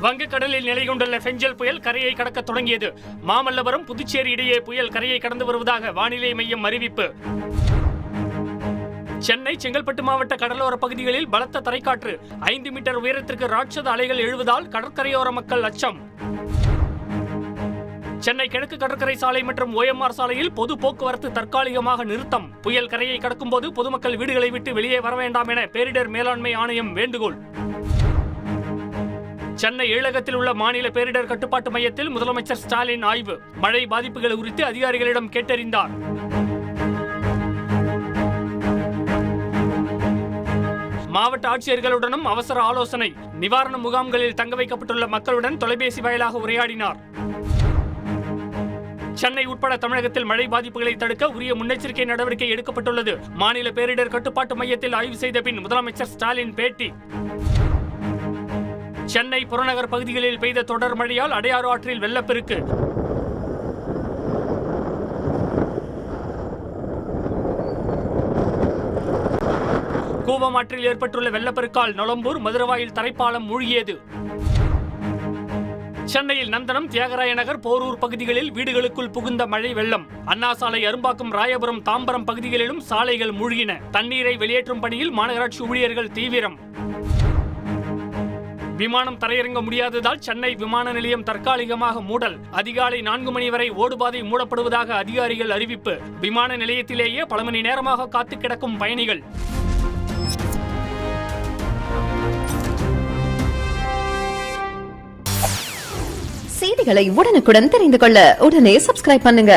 வங்கக்கடலில் நிலை கொண்டுள்ள பெஞ்சல் புயல் கரையை கடக்க தொடங்கியது. மாமல்லபுரம் புதுச்சேரி இடையே புயல் கரையை கடந்து வருவதாக வானிலை மையம் அறிவிப்பு. சென்னை செங்கல்பட்டு மாவட்ட கடலோர பகுதிகளில் பலத்த தரைக்காற்று. 5 மீட்டர் உயரத்திற்கு ராட்சத அலைகள் எழுவதால் கடற்கரையோர மக்கள் அச்சம். சென்னை கிழக்கு கடற்கரை சாலை மற்றும் OMR சாலையில் பொது போக்குவரத்து தற்காலிகமாக நிறுத்தம். புயல் கரையை கடக்கும் போது பொதுமக்கள் வீடுகளை விட்டு வெளியே வர வேண்டாம் என பேரிடர் மேலாண்மை ஆணையம் வேண்டுகோள். சென்னை ஏழகத்தில் உள்ள மாநில பேரிடர் கட்டுப்பாட்டு மையத்தில் முதலமைச்சர் ஸ்டாலின் ஆய்வு. மழை பாதிப்புகள் குறித்து அதிகாரிகளிடம் கேட்டறிந்தார். மாவட்ட ஆட்சியர்களுடனும் அவசர ஆலோசனை. நிவாரண முகாம்களில் தங்க வைக்கப்பட்டுள்ள மக்களுடன் தொலைபேசி வாயிலாக உரையாடினார். சென்னை உட்பட தமிழகத்தில் மழை பாதிப்புகளை தடுக்க உரிய முன்னெச்சரிக்கை நடவடிக்கை எடுக்கப்பட்டுள்ளது. மாநில பேரிடர் கட்டுப்பாட்டு மையத்தில் ஆய்வு செய்த பின் முதலமைச்சர் ஸ்டாலின் பேட்டி. சென்னை புறநகர் பகுதிகளில் பெய்த தொடர் மழையால் அடையாறு ஆற்றில் வெள்ளப்பெருக்கு. கூவம் ஆற்றில் ஏற்பட்டுள்ள வெள்ளப்பெருக்கால் நொளம்பூர் மதுரவாயில் தரைப்பாலம் மூழ்கியது. சென்னையில் நந்தனம், தியாகராய நகர், போரூர் பகுதிகளில் வீடுகளுக்குள் புகுந்த மழை வெள்ளம். அண்ணா சாலை, அரும்பாக்கம், ராயபுரம், தாம்பரம் பகுதிகளிலும் சாலைகள் மூழ்கின. தண்ணீரை வெளியேற்றும் பணியில் மாநகராட்சி ஊழியர்கள் தீவிரம். விமானம் தரையிறங்க முடியாததால் சென்னை விமான நிலையம் தற்காலிகமாக மூடல். அதிகாலை 4 மணி வரை ஓடுபாதை மூடப்படுவதாக அதிகாரிகள் அறிவிப்பு. விமான நிலையத்திலேயே பல மணி நேரமாக காத்து கிடக்கும் பயணிகள். செய்திகளை உடனுக்குடன் தெரிந்து கொள்ள உடனே சப்ஸ்கிரைப் பண்ணுங்க.